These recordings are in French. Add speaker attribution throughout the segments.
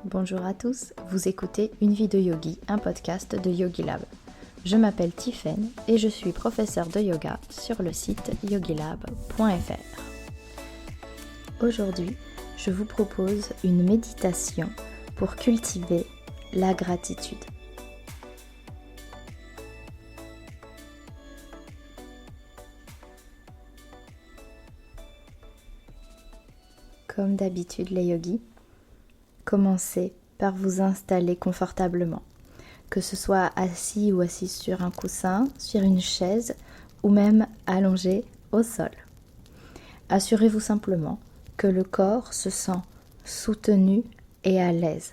Speaker 1: Bonjour à tous, vous écoutez Une vie de yogi, un podcast de YogiLab. Je m'appelle Tiffaine et je suis professeure de yoga sur le site yogilab.fr. Aujourd'hui, je vous propose une méditation pour cultiver la gratitude. Comme d'habitude les yogis, commencez par vous installer confortablement, que ce soit assis ou assise sur un coussin, sur une chaise ou même allongé au sol. Assurez-vous simplement que le corps se sent soutenu et à l'aise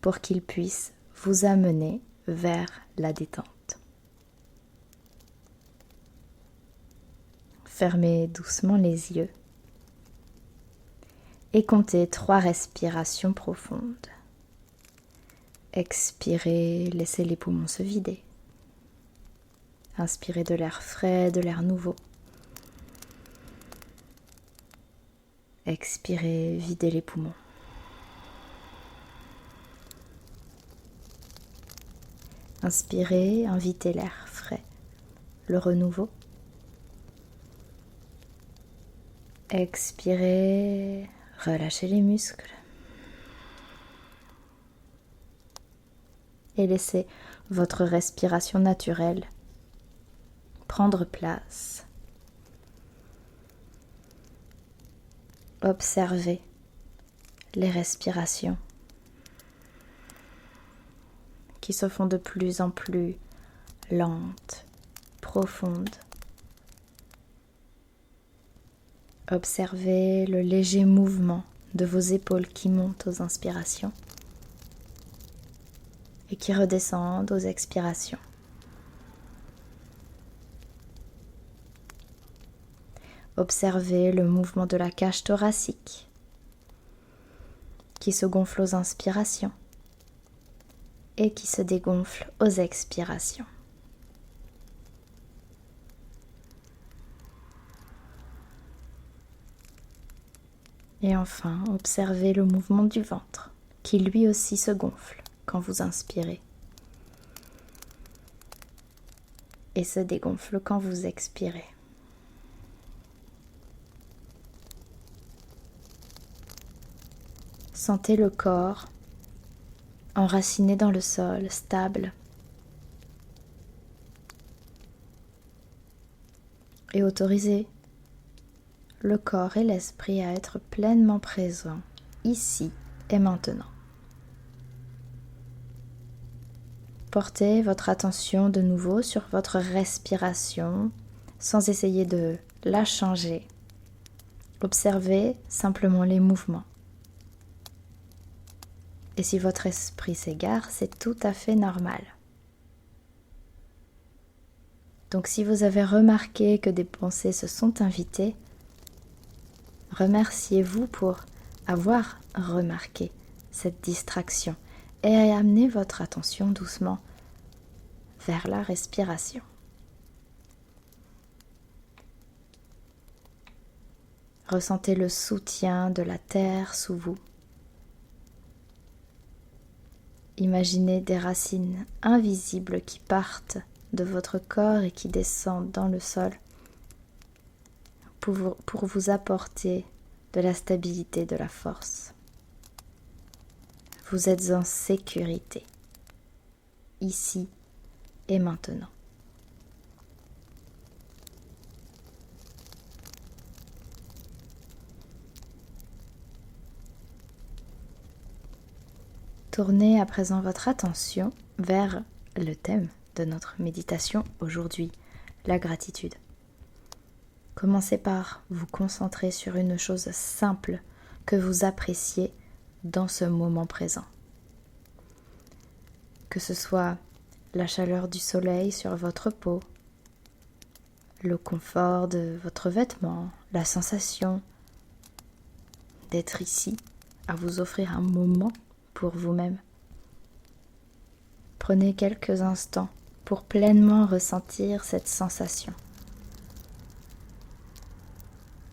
Speaker 1: pour qu'il puisse vous amener vers la détente. Fermez doucement les yeux et comptez 3 respirations profondes. Expirez, laissez les poumons se vider. Inspirez de l'air frais, de l'air nouveau. Expirez, videz les poumons. Inspirez, invitez l'air frais, le renouveau. Expirez, relâchez les muscles. Et laissez votre respiration naturelle prendre place. Observez les respirations qui se font de plus en plus lentes, profondes. Observez le léger mouvement de vos épaules qui montent aux inspirations et qui redescendent aux expirations. Observez le mouvement de la cage thoracique qui se gonfle aux inspirations et qui se dégonfle aux expirations. Et enfin, observez le mouvement du ventre qui lui aussi se gonfle quand vous inspirez et se dégonfle quand vous expirez. Sentez le corps enraciné dans le sol, stable. Et autorisez le corps et l'esprit à être pleinement présents ici et maintenant. Portez votre attention de nouveau sur votre respiration sans essayer de la changer. Observez simplement les mouvements. Et si votre esprit s'égare, c'est tout à fait normal. Donc si vous avez remarqué que des pensées se sont invitées, remerciez-vous pour avoir remarqué cette distraction et amenez votre attention doucement vers la respiration. Ressentez le soutien de la terre sous vous. Imaginez des racines invisibles qui partent de votre corps et qui descendent dans le sol pour vous apporter de la stabilité, de la force. Vous êtes en sécurité, ici et maintenant. Tournez à présent votre attention vers le thème de notre méditation aujourd'hui, la gratitude. Commencez par vous concentrer sur une chose simple que vous appréciez dans ce moment présent. Que ce soit la chaleur du soleil sur votre peau, le confort de votre vêtement, la sensation d'être ici, à vous offrir un moment pour vous-même. Prenez quelques instants pour pleinement ressentir cette sensation.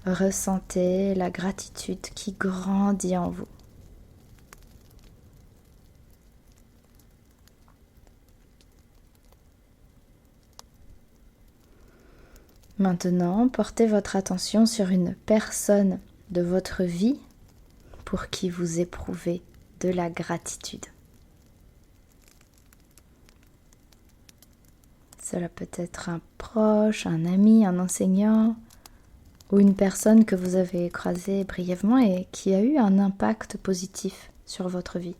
Speaker 1: Ressentez la gratitude qui grandit en vous. Maintenant, portez votre attention sur une personne de votre vie pour qui vous éprouvez de la gratitude. Cela peut être un proche, un ami, un enseignant ou une personne que vous avez croisée brièvement et qui a eu un impact positif sur votre vie.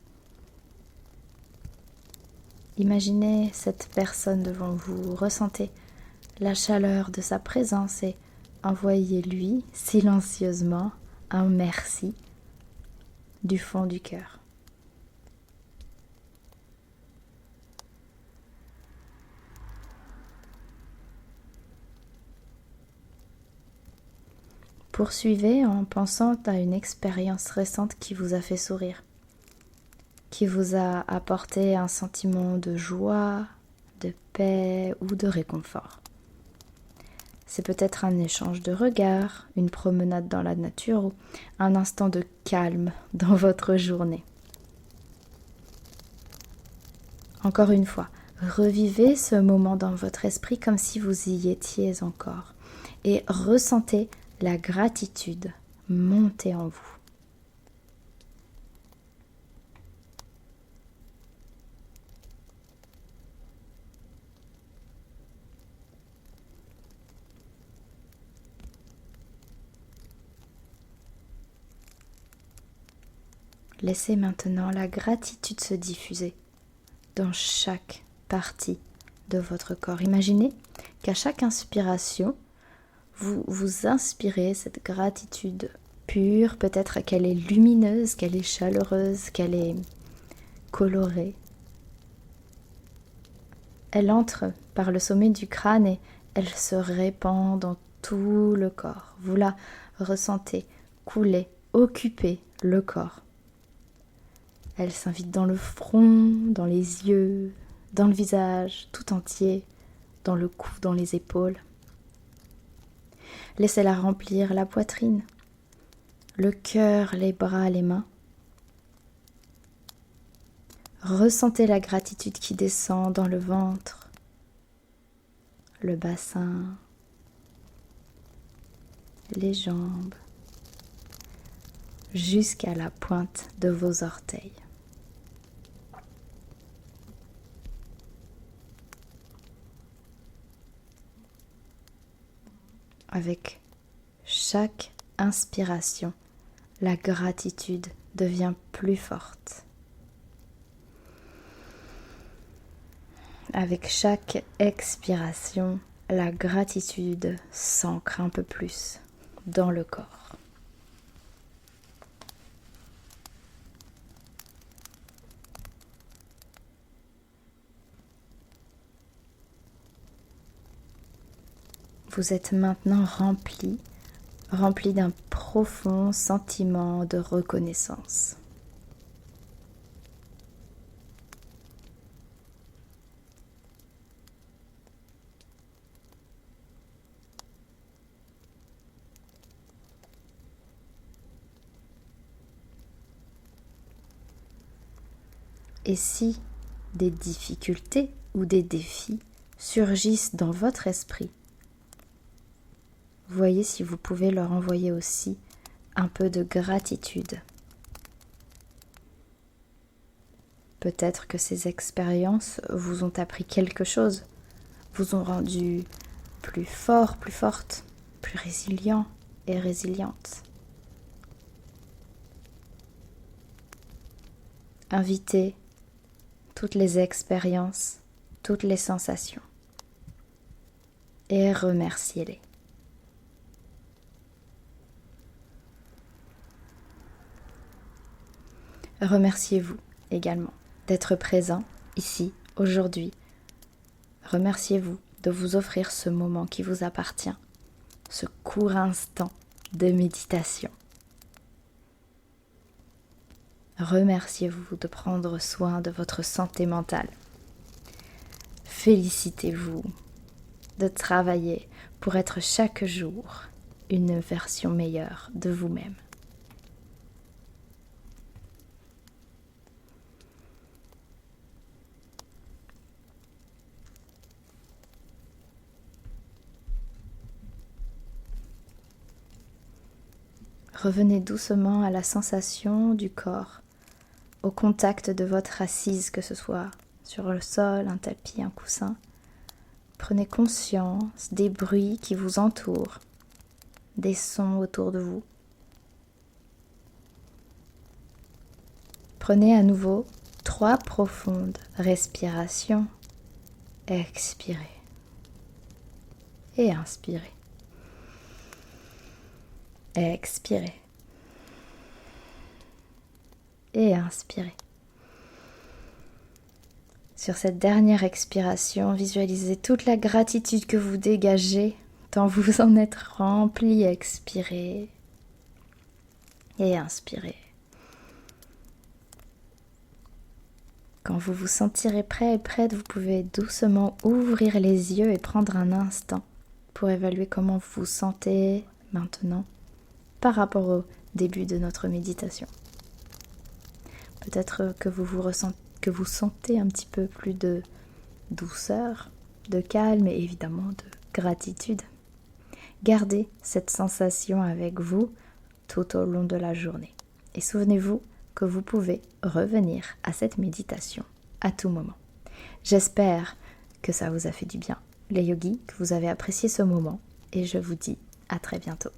Speaker 1: Imaginez cette personne devant vous, ressentez la chaleur de sa présence et envoyez-lui silencieusement un merci du fond du cœur. Poursuivez en pensant à une expérience récente qui vous a fait sourire, qui vous a apporté un sentiment de joie, de paix ou de réconfort. C'est peut-être un échange de regards, une promenade dans la nature ou un instant de calme dans votre journée. Encore une fois, revivez ce moment dans votre esprit comme si vous y étiez encore et ressentez la gratitude monter en vous. Laissez maintenant la gratitude se diffuser dans chaque partie de votre corps. Imaginez qu'à chaque inspiration, vous inspirez cette gratitude pure, peut-être qu'elle est lumineuse, qu'elle est chaleureuse, qu'elle est colorée. Elle entre par le sommet du crâne et elle se répand dans tout le corps. Vous la ressentez couler, occuper le corps. Elle s'invite dans le front, dans les yeux, dans le visage tout entier, dans le cou, dans les épaules. Laissez-la remplir la poitrine, le cœur, les bras, les mains. Ressentez la gratitude qui descend dans le ventre, le bassin, les jambes, jusqu'à la pointe de vos orteils. Avec chaque inspiration, la gratitude devient plus forte. Avec chaque expiration, la gratitude s'ancre un peu plus dans le corps. Vous êtes maintenant rempli d'un profond sentiment de reconnaissance. Et si des difficultés ou des défis surgissent dans votre esprit, voyez si vous pouvez leur envoyer aussi un peu de gratitude. Peut-être que ces expériences vous ont appris quelque chose, vous ont rendu plus fort, plus forte, plus résilient et résiliente. Invitez toutes les expériences, toutes les sensations et remerciez-les. Remerciez-vous également d'être présent ici, aujourd'hui. Remerciez-vous de vous offrir ce moment qui vous appartient, ce court instant de méditation. Remerciez-vous de prendre soin de votre santé mentale. Félicitez-vous de travailler pour être chaque jour une version meilleure de vous-même. Revenez doucement à la sensation du corps, au contact de votre assise, que ce soit sur le sol, un tapis, un coussin. Prenez conscience des bruits qui vous entourent, des sons autour de vous. Prenez à nouveau 3 profondes respirations. Expirez et inspirez. Expirez et inspirez. Sur cette dernière expiration, visualisez toute la gratitude que vous dégagez tant vous en êtes rempli. Expirez et inspirez. Quand vous vous sentirez prêt et prête, vous pouvez doucement ouvrir les yeux et prendre un instant pour évaluer comment vous vous sentez maintenant par rapport au début de notre méditation. Peut-être que vous sentez un petit peu plus de douceur, de calme et évidemment de gratitude. Gardez cette sensation avec vous tout au long de la journée. Et souvenez-vous que vous pouvez revenir à cette méditation à tout moment. J'espère que ça vous a fait du bien, les yogis, que vous avez apprécié ce moment et je vous dis à très bientôt.